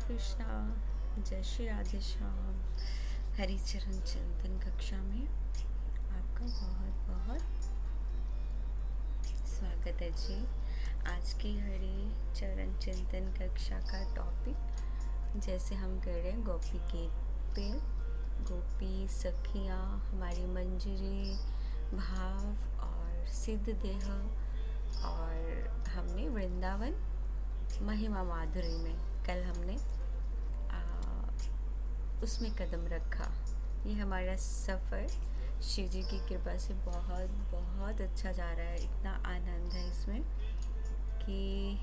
कृष्णा। जय श्री राधे श्याम। हरिचरण चिंतन कक्षा में आपका बहुत बहुत स्वागत है जी। आज की हरि चरण चिंतन कक्षा का टॉपिक जैसे हम कर रहे हैं गोपी गीत पे, गोपी सखियाँ, हमारी मंजरी, भाव और सिद्ध देह, और हमने वृंदावन महिमा माधुरी में कल हमने उसमें कदम रखा। ये हमारा सफ़र शिव जी की कृपा से बहुत बहुत अच्छा जा रहा है। इतना आनंद है इसमें कि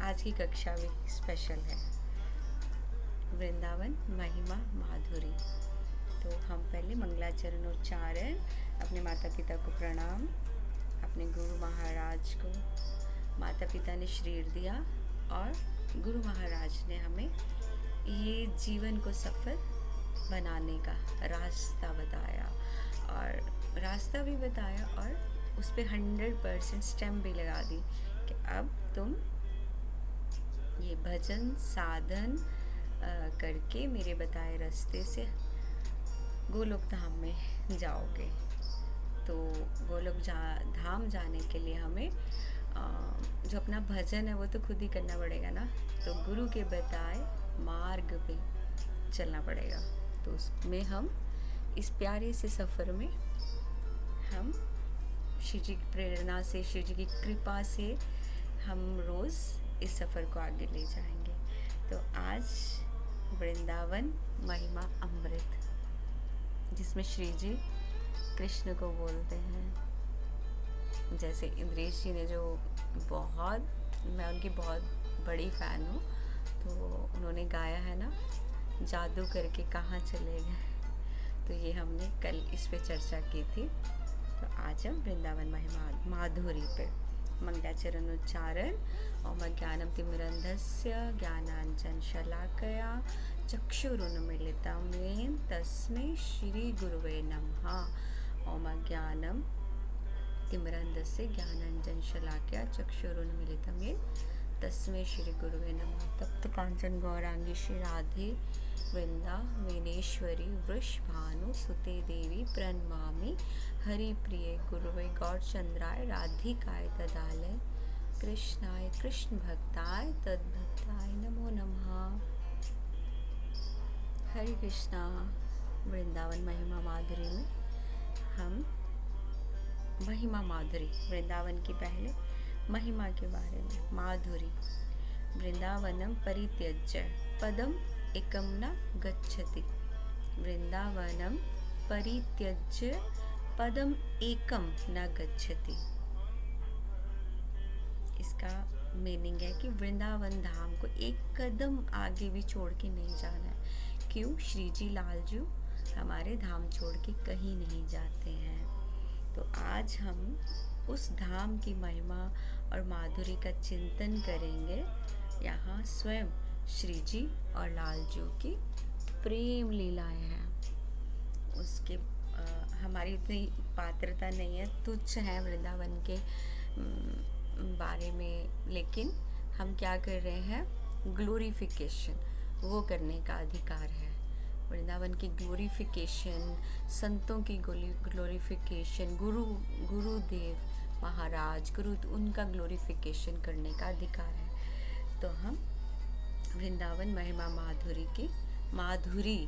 आज की कक्षा भी स्पेशल है, वृंदावन महिमा माधुरी। तो हम पहले मंगलाचरण उच्चारण, अपने माता पिता को प्रणाम, अपने गुरु महाराज को, माता पिता ने शरीर दिया और गुरु महाराज ने हमें ये जीवन को सफल बनाने का रास्ता बताया, और रास्ता भी बताया और उस पर 100% स्टैम्प भी लगा दी कि अब तुम ये भजन साधन करके मेरे बताए रास्ते से गोलोक धाम में जाओगे। तो गोलोक धाम जाने के लिए हमें जो अपना भजन है वो तो खुद ही करना पड़ेगा ना, तो गुरु के बताए मार्ग पे चलना पड़ेगा। तो उसमें हम इस प्यारे से सफ़र में हम शिव जी की प्रेरणा से, शिव जी की कृपा से हम रोज़ इस सफ़र को आगे ले जाएंगे। तो आज वृंदावन महिमा अमृत, जिसमें श्री जी कृष्ण को बोलते हैं। जैसे इंद्रेश जी ने जो मैं उनकी बहुत बड़ी फ़ैन हूँ, तो उन्होंने गाया है ना, जादू करके कहाँ चले गए। तो ये हमने कल इस पे चर्चा की थी। तो आज हम वृंदावन महिमा माधुरी पे मंगलाचरण उच्चारण। ओम ज्ञानम तिमिरन्धस्य ज्ञानाञ्जन शलाकया चक्षुरुन्मीलितं येन तस्मै श्री गुरुवे नमः। ओम ज्ञानम तिमिरन्धस्य ज्ञानाञ्जन शलाकया चक्षुरुन्मीलितं येन तस्मै श्री गुरुवे नमः। तप्त कांचन गौरांगी श्री राधे वृंदावनेश्वरी वृषभानु सुते देवी प्रणमामि। हरि प्रिय गुरुवे गौरचंद्राय राधिकाय तदालय कृष्णाय कृष्ण भक्ताय तद्भक्ताय नमो नमः। हरे कृष्णा। वृंदावन महिमा माधुरी में हम महिमा माधुरी, वृंदावन की पहले महिमा के बारे में। माधुरी वृंदावनम परित्यज्य पदम एकम न गच्छति। वृंदावनम परित्यज्य पदम एकम न गच्छति। इसका मीनिंग है कि वृंदावन धाम को एक कदम आगे भी छोड़ के नहीं जाना है। क्यों? श्री जी लालजू हमारे धाम छोड़ के कहीं नहीं जाते हैं। तो आज हम उस धाम की महिमा और माधुरी का चिंतन करेंगे। यहाँ स्वयं श्री जी और लालजू की प्रेम लीलाएं हैं। उसके हमारी इतनी पात्रता नहीं है, तुच्छ है वृंदावन के बारे में, लेकिन हम क्या कर रहे हैं, ग्लोरिफिकेशन वो करने का अधिकार है। वृंदावन की ग्लोरिफिकेशन, संतों की ग्लोरिफिकेशन, गुरुदेव महाराज, उनका ग्लोरिफिकेशन करने का अधिकार है। तो हम वृंदावन महिमा माधुरी की माधुरी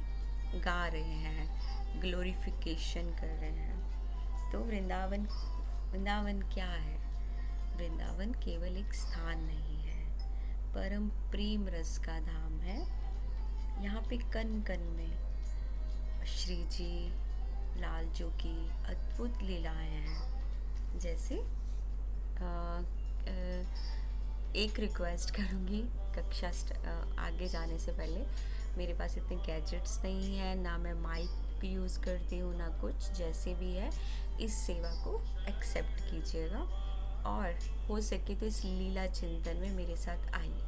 गा रहे हैं, ग्लोरिफिकेशन कर रहे हैं। तो वृंदावन क्या है? वृंदावन केवल एक स्थान नहीं है, परम प्रेम रस का धाम है। यहाँ पे कण कण में श्री जी लालजू की अद्भुत लीलाएं हैं। जैसे एक रिक्वेस्ट करूँगी, कक्षा आगे जाने से पहले, मेरे पास इतने गैजेट्स नहीं हैं, ना मैं माइक यूज़ करती हूँ ना कुछ। जैसे भी है इस सेवा को एक्सेप्ट कीजिएगा, और हो सके तो इस लीला चिंतन में मेरे साथ आइए।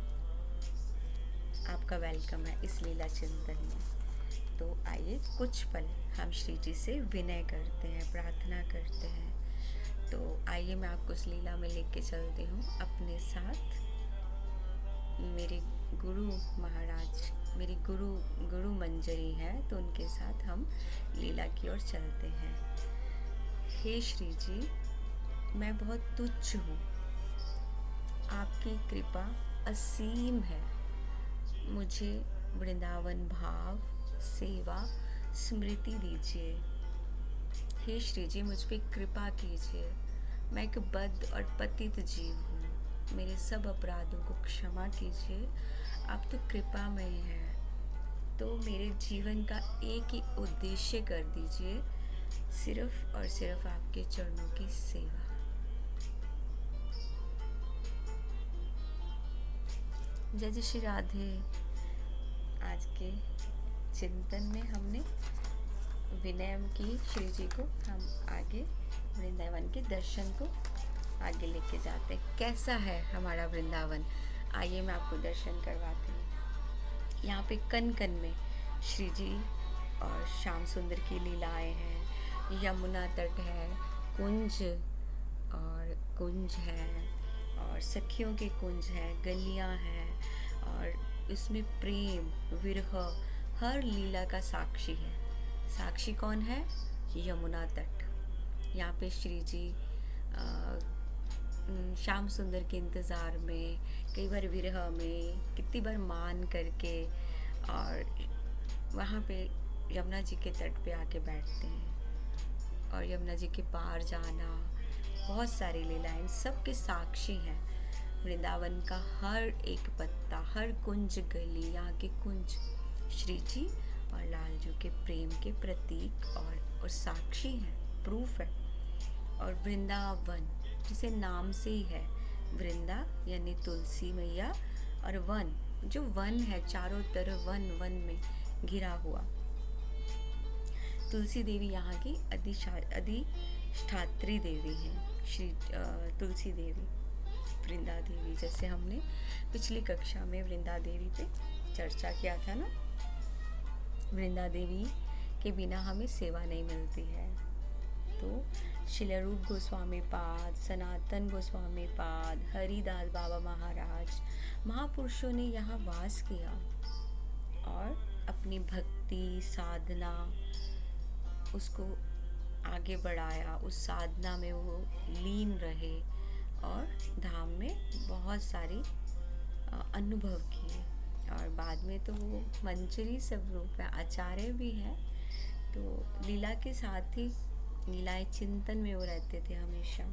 आपका वेलकम है इस लीला चिंतन में। तो आइए कुछ पल हम श्री जी से विनय करते हैं, प्रार्थना करते हैं। तो आइए मैं आपको उस लीला में लेके चलती हूँ अपने साथ। मेरे गुरु महाराज, मेरी गुरु मंजरी है, तो उनके साथ हम लीला की ओर चलते हैं। हे श्री जी, मैं बहुत तुच्छ हूँ, आपकी कृपा असीम है। मुझे वृंदावन भाव, सेवा, स्मृति दीजिए। हे श्री जी, मुझ पे कृपा कीजिए। मैं एक बद्ध और पतित जीव हूँ, मेरे सब अपराधों को क्षमा कीजिए। आप तो कृपामय हैं, तो मेरे जीवन का एक ही उद्देश्य कर दीजिए, सिर्फ और सिर्फ आपके चरणों की सेवा। जय जय श्री राधे। आज के चिंतन में हमने विनय की श्री जी को, हम आगे वृंदावन के दर्शन को आगे लेके जाते हैं। कैसा है हमारा वृंदावन, आइए मैं आपको दर्शन करवाती हूँ। यहाँ पे कन कन में श्री जी और श्याम सुंदर की लीलाएं हैं। यमुना तट है, कुंज है और सखियों के कुंज हैं, गलियाँ हैं और इसमें प्रेम, विरह हर लीला का साक्षी है। साक्षी कौन है? यमुना तट। यहाँ पे श्री जी श्याम सुंदर के इंतज़ार में, कई बार विरह में, कितनी बार मान करके और वहाँ पे यमुना जी के तट पे आके बैठते हैं और यमुना जी के पार जाना, बहुत सारी लीलाएं सब के साक्षी हैं। वृंदावन का हर एक पत्ता, हर कुंज गली, यहाँ के कुंज श्री जी और लाल जी के प्रेम के प्रतीक और साक्षी हैं, प्रूफ है। और वृंदावन जिसे नाम से ही है, वृंदा यानी तुलसी मैया और वन, जो वन है चारों तरफ वन में घिरा हुआ। तुलसी देवी यहाँ की अधिष्ठात्री देवी हैं, श्री तुलसी देवी, वृंदा देवी। जैसे हमने पिछली कक्षा में वृंदा देवी पे चर्चा किया था ना, वृंदा देवी के बिना हमें सेवा नहीं मिलती है। तो श्रील रूप गोस्वामी पाद, सनातन गोस्वामी पाद, हरिदास बाबा महाराज, महापुरुषों ने यहाँ वास किया और अपनी भक्ति साधना उसको आगे बढ़ाया, उस साधना में वो लीन रहे और धाम में बहुत सारी अनुभव किए। और बाद में तो वो मंजरी स्वरूप है, आचार्य भी है। तो लीला के साथ ही लीलाएं चिंतन में वो रहते थे हमेशा।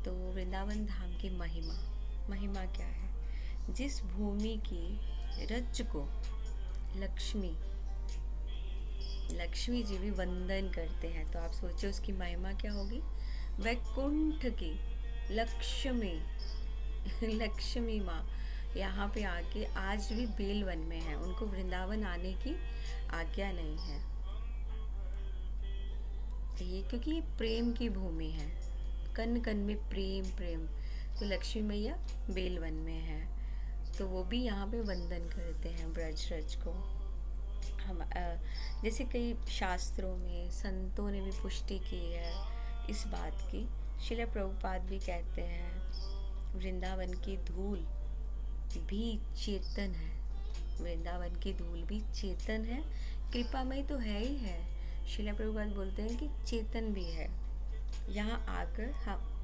तो वृंदावन धाम की महिमा क्या है? जिस भूमि की रज को लक्ष्मी जी भी वंदन करते हैं, तो आप सोचो उसकी महिमा क्या होगी। वैकुंठ की लक्ष्मी माँ यहाँ पे आके आज भी बेलवन में है, उनको वृंदावन आने की आज्ञा नहीं है। ये क्योंकि ये प्रेम की भूमि है, कन कन में प्रेम। तो लक्ष्मी मैया बेलवन में है, तो वो भी यहाँ पे वंदन करते हैं ब्रजरज को। हम जैसे कई शास्त्रों में संतों ने भी पुष्टि की है इस बात की। श्रील प्रभुपाद भी कहते हैं वृंदावन की धूल भी चेतन है, वृंदावन की धूल भी चेतन है, कृपामय तो है ही है। श्रील प्रभुपाद बोलते हैं कि चेतन भी है। यहाँ आकर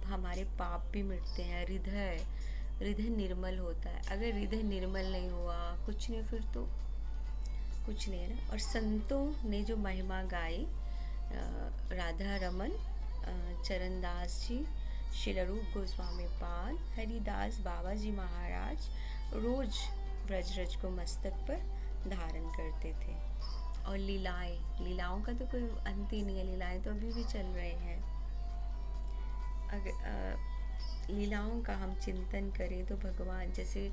हमारे पाप भी मिटते हैं, हृदय निर्मल होता है। अगर हृदय निर्मल नहीं हुआ, कुछ नहीं, फिर तो कुछ नहीं है ना। और संतों ने जो महिमा गाई, राधा रमन, चरणदास जी, श्रील रूप गोस्वामी पाद, हरिदास बाबा जी महाराज रोज ब्रजरज को मस्तक पर धारण करते थे। और लीलाओं का तो कोई अंत ही नहीं है, लीलाएं तो अभी भी चल रहे हैं। अगर लीलाओं का हम चिंतन करें तो भगवान जैसे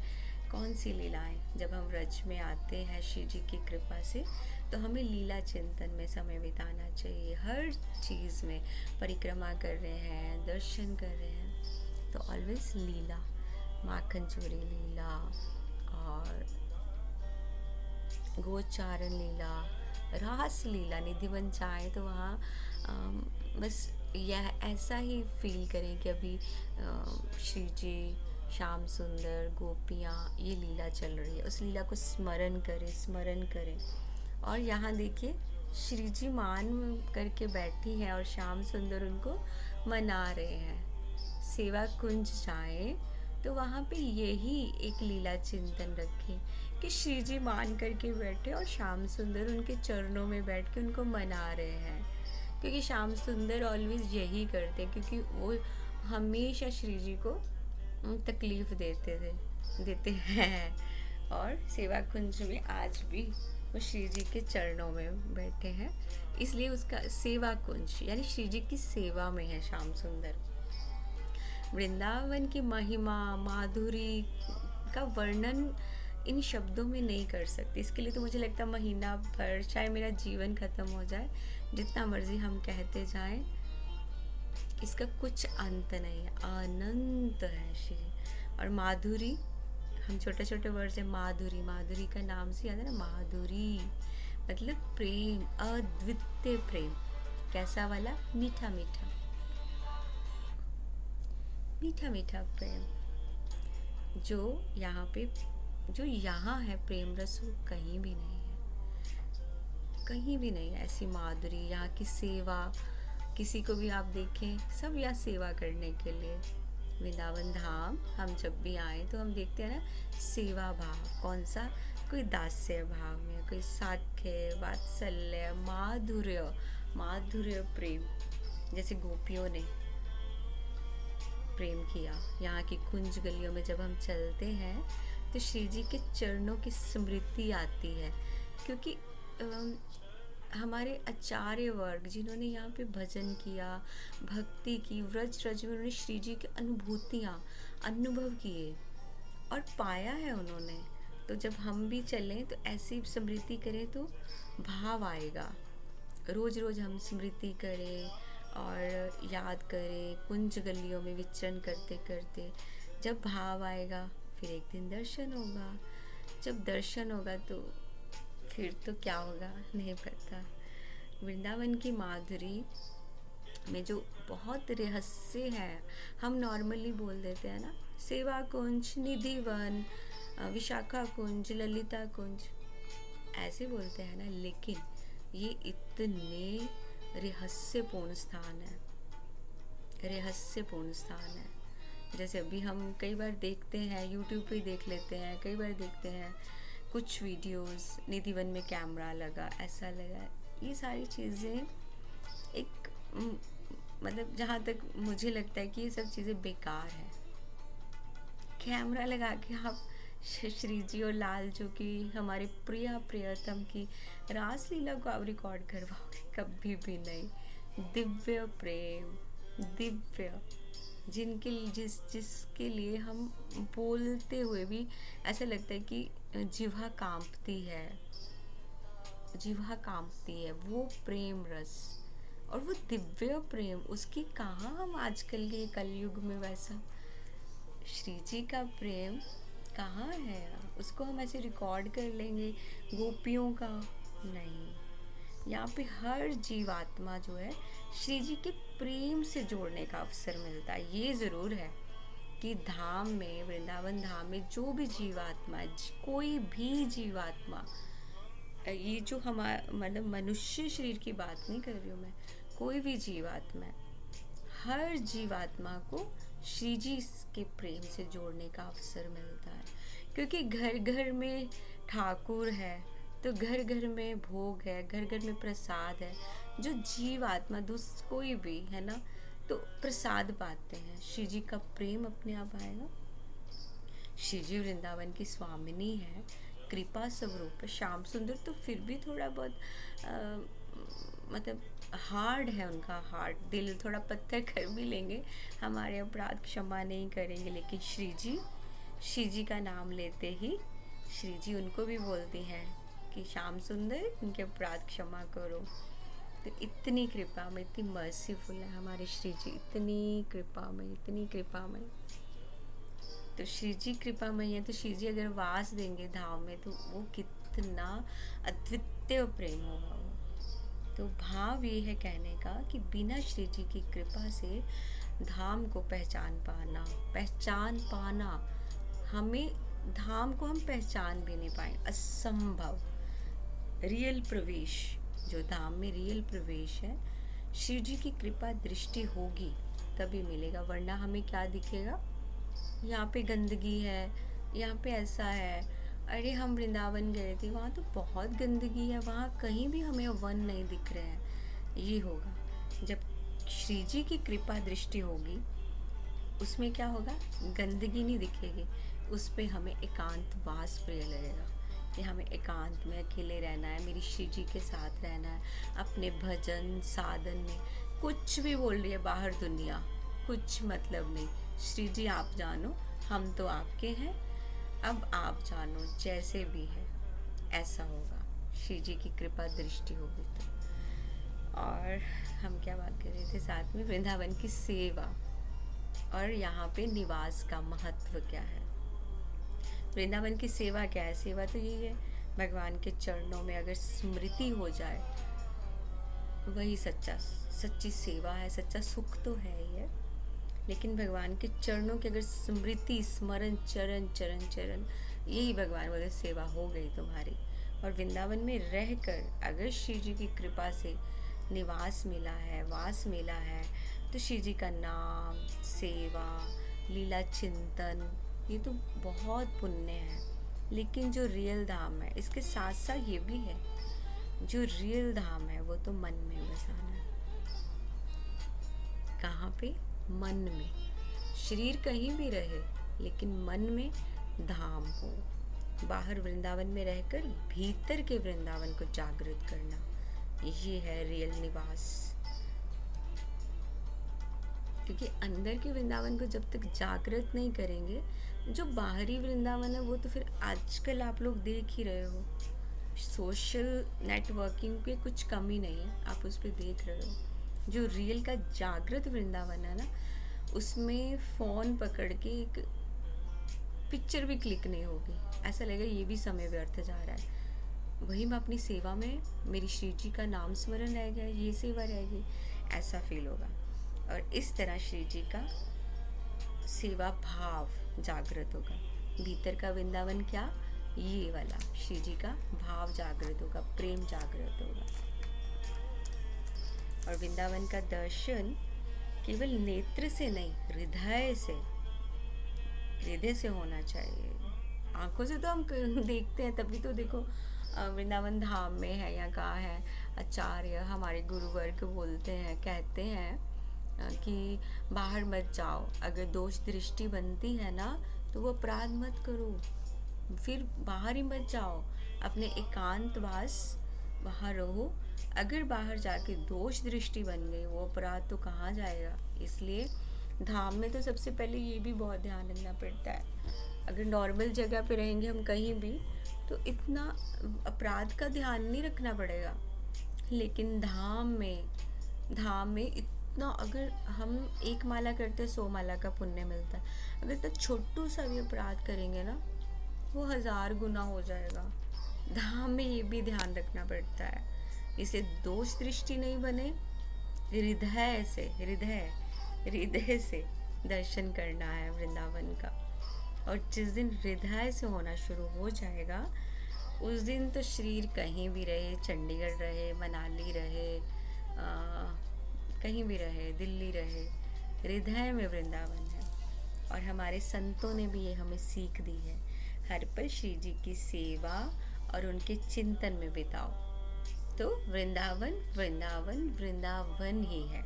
कौन सी लीलाएं, जब हम व्रज में आते हैं श्री जी की कृपा से, तो हमें लीला चिंतन में समय बिताना चाहिए। हर चीज़ में परिक्रमा कर रहे हैं, दर्शन कर रहे हैं, तो ऑलवेज लीला, माखन चोरी लीला और गोचारण लीला, रास लीला, निधिवन चाहे तो वहाँ बस यह ऐसा ही फील करें कि अभी श्री जी श्याम सुंदर, गोपियाँ, ये लीला चल रही है। उस लीला को स्मरण करें। और यहाँ देखिए श्री जी मान करके बैठी हैं और श्याम सुंदर उनको मना रहे हैं। सेवा कुंज जाएं तो वहाँ पे यही एक लीला चिंतन रखें कि श्री जी मान करके बैठे और श्याम सुंदर उनके चरणों में बैठ के उनको मना रहे हैं। क्योंकि श्याम सुंदर ऑलवेज यही करते हैं, क्योंकि वो हमेशा श्री जी को तकलीफ देते हैं। और सेवा कुंज में आज भी वो श्री जी के चरणों में बैठे हैं, इसलिए उसका सेवा कुंज यानी श्री जी की सेवा में है श्याम सुंदर। वृंदावन की महिमा माधुरी का वर्णन इन शब्दों में नहीं कर सकती। इसके लिए तो मुझे लगता है महीना भर, चाहे मेरा जीवन ख़त्म हो जाए, जितना मर्जी हम कहते जाएं, इसका कुछ अंत नहीं है, अनंत है श्री। और माधुरी, हम छोटे छोटे वर्ड से माधुरी का नाम से याद है ना, माधुरी मतलब प्रेम, अद्वितीय प्रेम। कैसा वाला? मीठा मीठा प्रेम। जो यहाँ है प्रेम रस, वो कहीं भी नहीं है ऐसी माधुरी। यहाँ की सेवा, किसी को भी आप देखें, सब यहाँ सेवा करने के लिए। वृंदावन धाम हम जब भी आए तो हम देखते हैं ना सेवा भाव। कौन सा? कोई दास्य भाव में, कोई साख्य, वात्सल्य, माधुर्य प्रेम, जैसे गोपियों ने प्रेम किया। यहाँ की कुंज गलियों में जब हम चलते हैं तो श्री जी के चरणों की स्मृति आती है, क्योंकि हमारे आचार्य वर्ग जिन्होंने यहाँ पे भजन किया, भक्ति की, व्रज में उन्होंने श्री जी की अनुभव किए और पाया है उन्होंने। तो जब हम भी चलें तो ऐसी स्मृति करें तो भाव आएगा। रोज़ हम स्मृति करें और याद करें, कुंज गलियों में विचरण करते करते जब भाव आएगा, फिर एक दिन दर्शन होगा। जब दर्शन होगा तो फिर तो क्या होगा नहीं पता। वृंदावन की माधुरी में जो बहुत रहस्य है, हम नॉर्मली बोल देते हैं ना, सेवा कुंज, निधिवन, विशाखा कुंज, ललिता कुंज, ऐसे बोलते हैं ना, लेकिन ये इतने रहस्यपूर्ण स्थान है। जैसे अभी हम कई बार देखते हैं, यूट्यूब पे देख लेते हैं, कई बार देखते हैं कुछ वीडियोस, निधिवन में कैमरा लगा, ऐसा लगा। ये सारी चीज़ें एक मतलब जहाँ तक मुझे लगता है कि ये सब चीज़ें बेकार है। कैमरा लगा के आप श्री जी और लाल जो कि हमारे प्रियतम की रासलीला को आप रिकॉर्ड करवाओगे? कभी भी नहीं। दिव्य प्रेम, जिसके लिए हम बोलते हुए भी ऐसा लगता है कि जिह्वा कांपती है। वो प्रेम रस और वो दिव्य प्रेम, उसकी कहाँ हम आजकल के कलयुग में वैसा श्री जी का प्रेम कहाँ है? उसको हम ऐसे रिकॉर्ड कर लेंगे गोपियों का? नहीं। यहाँ पे हर जीवात्मा जो है श्री जी के प्रेम से जोड़ने का अवसर मिलता है। ये ज़रूर है कि धाम में, वृंदावन धाम में जो भी जीवात्मा, कोई भी जीवात्मा, ये जो हमारा मतलब मनुष्य शरीर की बात नहीं कर रही हूँ मैं, कोई भी जीवात्मा, हर जीवात्मा को श्री जी के प्रेम से जोड़ने का अवसर मिलता है। क्योंकि घर घर में ठाकुर है तो घर घर में भोग है, घर घर में प्रसाद है। जो जीवात्मा कोई भी है ना, तो प्रसाद पाते हैं, श्री जी का प्रेम अपने आप आएगा। श्री जी वृंदावन की स्वामिनी है, कृपा स्वरूप है। श्याम सुंदर तो फिर भी थोड़ा बहुत मतलब हार्ड है, उनका हार्ट दिल थोड़ा पत्थर कर भी लेंगे, हमारे अपराध क्षमा नहीं करेंगे। लेकिन श्री जी का नाम लेते ही श्री जी उनको भी बोलती हैं कि श्याम सुंदर, इनके अपराध क्षमा करो। तो इतनी कृपा में, इतनी मर्सीफुल है हमारे श्री जी, इतनी कृपा में। तो श्री जी कृपामय है, तो श्री जी अगर वास देंगे धाम में तो वो कितना अद्वितीय प्रेम होगा वो। तो भाव ये है कहने का कि बिना श्री जी की कृपा से धाम को पहचान पाना, हमें धाम को हम पहचान भी नहीं पाए, असंभव। रियल प्रवेश, जो धाम में रियल प्रवेश है, शिव जी की कृपा दृष्टि होगी तभी मिलेगा, वरना हमें क्या दिखेगा, यहाँ पे गंदगी है, यहाँ पे ऐसा है, अरे हम वृंदावन गए थे वहाँ तो बहुत गंदगी है, वहाँ कहीं भी हमें वन नहीं दिख रहे हैं। ये होगा जब श्री जी की कृपा दृष्टि होगी, उसमें क्या होगा, गंदगी नहीं दिखेगी, उस पे हमें एकांत वास प्रिय लगेगा कि हमें एकांत में अकेले रहना है, मेरी श्री जी के साथ रहना है, अपने भजन साधन में। कुछ भी बोल रही है बाहर दुनिया, कुछ मतलब नहीं, श्री जी आप जानो, हम तो आपके हैं, अब आप जानो, जैसे भी है ऐसा होगा, श्री जी की कृपा दृष्टि होगी तो। और हम क्या बात कर रहे थे साथ में, वृंदावन की सेवा और यहाँ पे निवास का महत्व क्या है। वृंदावन की सेवा क्या है, सेवा तो यही है, भगवान के चरणों में अगर स्मृति हो जाए, वही सच्ची सेवा है, सच्चा सुख तो है ही है, लेकिन भगवान के चरणों की अगर स्मृति, स्मरण, चरण चरण चरण, यही भगवान बोले सेवा हो गई तुम्हारी। और वृंदावन में रहकर अगर श्री जी की कृपा से निवास मिला है, वास मिला है, तो श्री जी का नाम, सेवा, लीला चिंतन, ये तो बहुत पुण्य है। लेकिन जो रियल धाम है, इसके साथ साथ ये भी है, जो रियल धाम है वो तो मन में बसाना है। कहाँ पे, मन में। शरीर कहीं भी रहे लेकिन मन में धाम हो। बाहर वृंदावन में रहकर भीतर के वृंदावन को जागृत करना, ये है रियल निवास। क्योंकि अंदर के वृंदावन को जब तक जागृत नहीं करेंगे, जो बाहरी वृंदावन है वो तो फिर आजकल आप लोग देख ही रहे हो, सोशल नेटवर्किंग पे कुछ कमी नहीं है, आप उस पर देख रहे हो। जो रियल का जागृत वृंदावन है ना, उसमें फ़ोन पकड़ के एक पिक्चर भी क्लिक नहीं होगी, ऐसा लगेगा ये भी समय व्यर्थ जा रहा है। वही मैं अपनी सेवा में, मेरी श्री जी का नाम स्मरण रह गया, ये सेवा रहेगी, ऐसा फील होगा। और इस तरह श्री जी का सेवा भाव जागृत होगा। भीतर का वृंदावन क्या, ये वाला श्री जी का भाव जागृत होगा, प्रेम जागृत होगा। और वृंदावन का दर्शन केवल नेत्र से नहीं, हृदय से होना चाहिए। आंखों से तो हम देखते हैं, तभी तो देखो वृंदावन धाम में है या कहाँ है, आचार्य हमारे गुरुवर्ग बोलते हैं, कहते हैं कि बाहर मत जाओ, अगर दोष दृष्टि बनती है ना तो वो अपराध मत करो, फिर बाहर ही मत जाओ, अपने एकांतवास वहाँ रहो। अगर बाहर जाके दोष दृष्टि बन गई, वो अपराध तो कहाँ जाएगा। इसलिए धाम में तो सबसे पहले ये भी बहुत ध्यान रखना पड़ता है। अगर नॉर्मल जगह पे रहेंगे हम कहीं भी, तो इतना अपराध का ध्यान नहीं रखना पड़ेगा, लेकिन धाम में इतना, अगर हम 1 माला करते 100 माला का पुण्य मिलता है। अगर तो छोटू सा भी अपराध करेंगे ना, वो 1000 गुना हो जाएगा। धाम में ये भी ध्यान रखना पड़ता है, इसे दोष दृष्टि नहीं बने, हृदय से दर्शन करना है वृंदावन का। और जिस दिन हृदय से होना शुरू हो जाएगा, उस दिन तो शरीर कहीं भी रहे, चंडीगढ़ रहे, मनाली रहे, कहीं भी रहे, दिल्ली रहे, हृदय में वृंदावन है। और हमारे संतों ने भी ये हमें सीख दी है, हर पल श्री जी की सेवा और उनके चिंतन में बिताओ, तो वृंदावन वृंदावन वृंदावन ही है।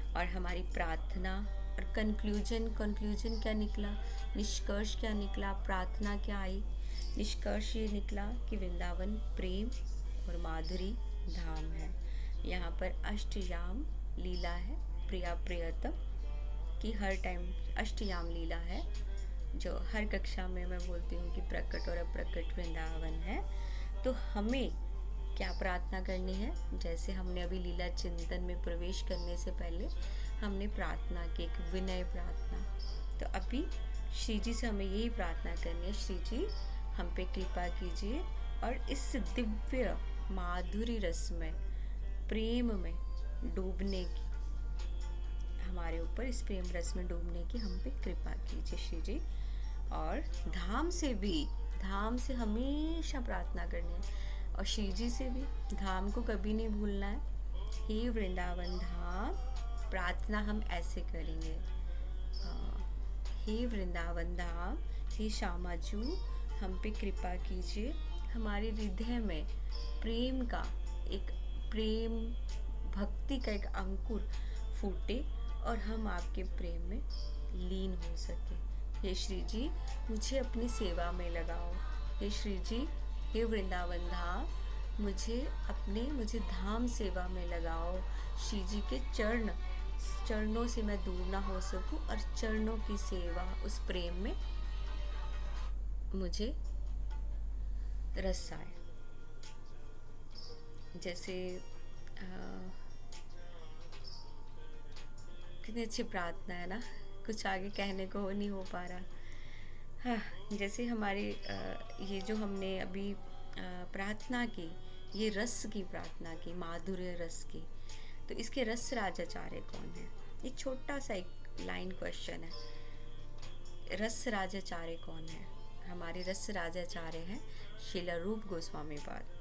और हमारी प्रार्थना और कंक्लूजन क्या निकला, निष्कर्ष क्या निकला, प्रार्थना क्या आई, निष्कर्ष ये निकला कि वृंदावन प्रेम और माधुरी धाम है। यहाँ पर अष्टयाम लीला है, प्रिया प्रियतम की हर टाइम अष्टयाम लीला है, जो हर कक्षा में मैं बोलती हूँ कि प्रकट और अप्रकट वृंदावन है। तो हमें क्या प्रार्थना करनी है, जैसे हमने अभी लीला चिंतन में प्रवेश करने से पहले हमने प्रार्थना की, एक विनय प्रार्थना। तो अभी श्री जी से हमें यही प्रार्थना करनी है, श्री जी हम पे कृपा कीजिए और इस दिव्य माधुरी रस में, प्रेम में डूबने की हमारे ऊपर इस प्रेम रस में डूबने की हम पे कृपा कीजिए श्री जी। और धाम से हमेशा प्रार्थना करनी है, और श्री जी से भी धाम को कभी नहीं भूलना है। हे वृंदावन धाम, प्रार्थना हम ऐसे करेंगे, हे वृंदावन धाम, हे श्यामाजू, हम पे कृपा कीजिए, हमारे हृदय में प्रेम भक्ति का एक अंकुर फूटे और हम आपके प्रेम में लीन हो सके। हे श्री जी, मुझे अपनी सेवा में लगाओ। हे श्री जी, हे वृंदावन धाम, मुझे धाम सेवा में लगाओ। श्री जी के चरणों से मैं दूर ना हो सकूं, और चरणों की सेवा, उस प्रेम में मुझे रस आए। जैसे कितनी अच्छी प्रार्थना है ना, कुछ आगे कहने को नहीं हो पा रहा। हाँ, जैसे हमारे ये जो हमने अभी प्रार्थना की, ये रस की प्रार्थना की, माधुर्य रस की, तो इसके रस राजाचार्य कौन है? ये छोटा सा एक लाइन क्वेश्चन है। रस राजाचार्य कौन है? हमारे रस राजाचार्य हैं श्रील रूप गोस्वामी पाद।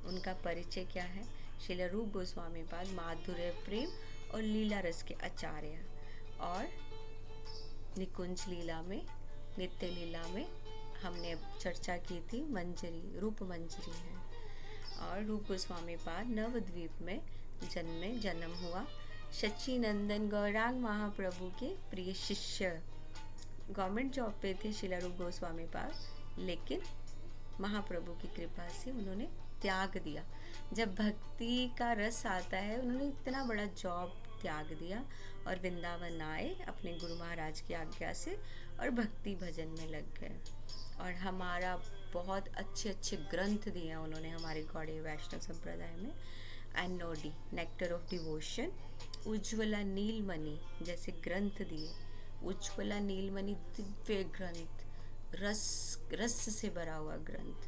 उनका परिचय क्या है? श्रील रूप गोस्वामी पाद माधुर्य प्रेम और लीला रस के आचार्य, और निकुंज लीला में, नित्य लीला में हमने अब चर्चा की थी, मंजरी, रूप मंजरी है। और रूप गोस्वामी पाद नवद्वीप में जन्म हुआ। सच्चिनंदन गौरांग महाप्रभु के प्रिय शिष्य, गवर्नमेंट जॉब पे थे श्रील रूप गोस्वामी पाद, लेकिन महाप्रभु की कृपा से उन्होंने त्याग दिया। जब भक्ति का रस आता है, उन्होंने इतना बड़ा जॉब त्याग दिया और वृंदावन आए अपने गुरु महाराज की आज्ञा से, और भक्ति भजन में लग गए। और हमारा बहुत अच्छे ग्रंथ दिए उन्होंने हमारे गौड़ीय वैष्णव संप्रदाय में। NOD, nectar of devotion, Ujjvala Nilamani जैसे ग्रंथ दिए। उज्ज्वला नीलमणि दिव्य ग्रंथ, रस से भरा हुआ ग्रंथ।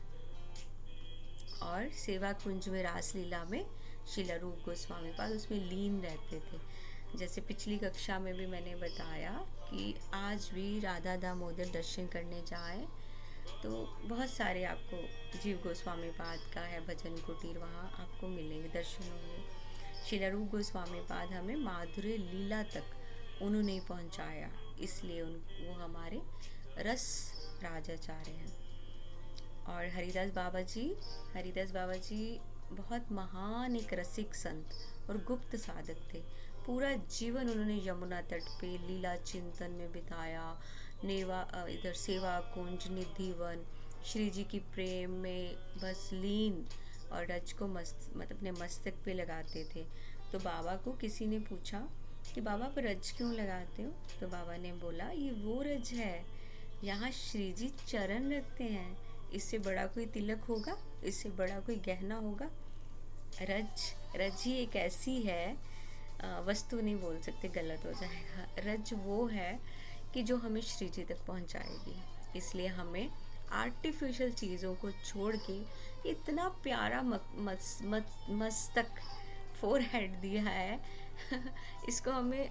और सेवा कुंज में रासलीला में श्रील रूप गोस्वामी पाद उसमें लीन रहते थे। जैसे पिछली कक्षा में भी मैंने बताया कि आज भी राधा दामोदर दर्शन करने जाए तो बहुत सारे आपको जीव गोस्वामी पाद का है भजन कुटीर, वहाँ आपको मिलेंगे, दर्शन होंगे। श्रील रूप गोस्वामी पाद हमें माधुर्य लीला तक उन्होंने पहुँचाया, इसलिए वो हमारे रस राजाचार्य हैं। और हरिदास बाबा जी बहुत महान एक रसिक संत और गुप्त साधक थे। पूरा जीवन उन्होंने यमुना तट पे लीला चिंतन में बिताया, इधर सेवा कुंज, निधिवन, श्री जी की प्रेम में बस लीन, और रज को अपने मस्तक पे लगाते थे। तो बाबा को किसी ने पूछा कि बाबा आप रज क्यों लगाते हो? तो बाबा ने बोला, ये वो रज है, यहाँ श्री जी चरण रखते हैं, इससे बड़ा कोई तिलक होगा, इससे बड़ा कोई गहना होगा? रज ही एक ऐसी है, वस्तु नहीं बोल सकते, गलत हो जाएगा। रज वो है कि जो हमें श्री जी तक पहुंचाएगी। इसलिए हमें आर्टिफिशियल चीज़ों को छोड़ के इतना प्यारा मस्तक, फोरहेड दिया है इसको हमें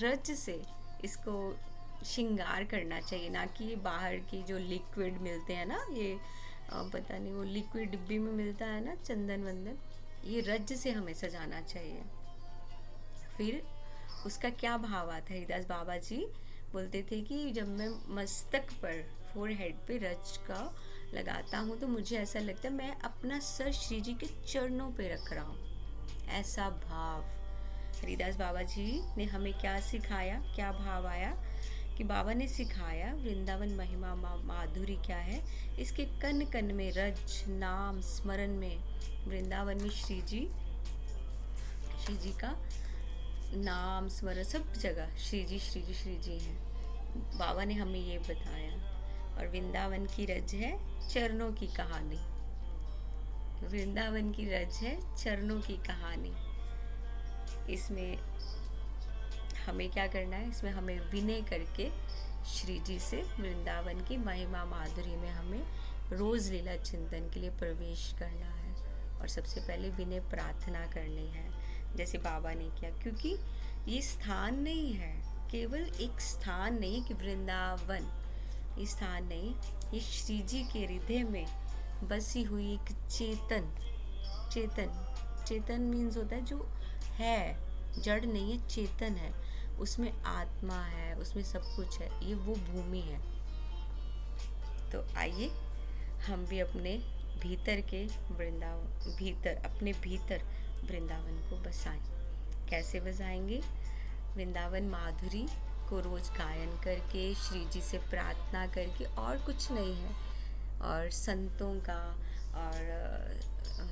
रज से इसको श्रृंगार करना चाहिए, ना कि ये बाहर की जो लिक्विड मिलते हैं ना, ये पता नहीं वो लिक्विड डिब्बी में मिलता है ना, चंदन वंदन, ये रज से हमें सजाना चाहिए। फिर उसका क्या भाव आता है? हरिदास बाबा जी बोलते थे कि जब मैं मस्तक पर, फोरहेड पे रज का लगाता हूँ तो मुझे ऐसा लगता है मैं अपना सर श्री जी के चरणों पे रख रहा हूँ, ऐसा भाव। हरिदास बाबा जी ने हमें क्या सिखाया, क्या भाव आया कि बाबा ने सिखाया वृंदावन महिमा माधुरी क्या है, इसके कन कन में रज नाम स्मरण में, वृंदावन में श्री जी का नाम स्मरण, सब जगह श्री जी हैं। बाबा ने हमें ये बताया। और वृंदावन की रज है चरणों की कहानी, वृंदावन की रज है चरणों की कहानी। इसमें हमें क्या करना है? इसमें हमें विनय करके श्री जी से वृंदावन की महिमा माधुरी में हमें रोज़ लीला चिंतन के लिए प्रवेश करना है। और सबसे पहले विनय प्रार्थना करनी है, जैसे बाबा ने किया, क्योंकि ये स्थान नहीं है, केवल एक स्थान नहीं कि वृंदावन, ये स्थान नहीं, ये श्री जी के हृदय में बसी हुई एक चेतन, चेतन, चेतन मीन्स होता है जो है, जड़ नहीं है, चेतन है, उसमें आत्मा है, उसमें सब कुछ है, ये वो भूमि है। तो आइए हम भी अपने भीतर के वृंदावन, भीतर अपने भीतर वृंदावन को बसाएं। कैसे बसाएंगे? वृंदावन माधुरी को रोज़ गायन करके, श्री जी से प्रार्थना करके, और कुछ नहीं है, और संतों का और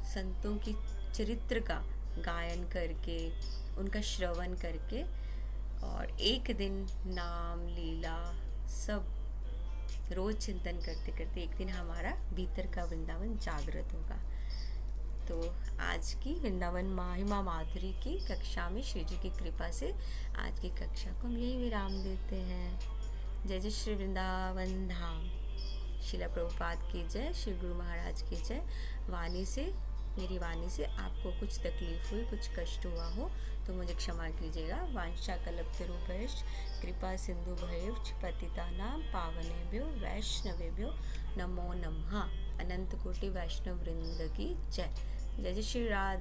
संतों की चरित्र का गायन करके, उनका श्रवण करके, और एक दिन नाम लीला सब रोज चिंतन करते करते एक दिन हमारा भीतर का वृंदावन जागृत होगा। तो आज की वृंदावन महिमा माधुरी की कक्षा में श्री जी की कृपा से आज की कक्षा को हम यही विराम देते हैं। जय जय श्री वृंदावन धाम। शिला प्रभुपाद की जय, श्री गुरु महाराज की जय। वाणी से, मेरी वाणी से आपको कुछ तकलीफ हुई, कुछ कष्ट हुआ हो तो मुझे क्षमा कीजिएगा। वांछा कल्पतरुभ्यश्च कृपा सिंधु भयश्च पतितानां पावनेभ्यो वैष्णवेभ्यो नमो नमः। अनंत कोटि वैष्णव वृंद की जय। जय जय श्री राधे।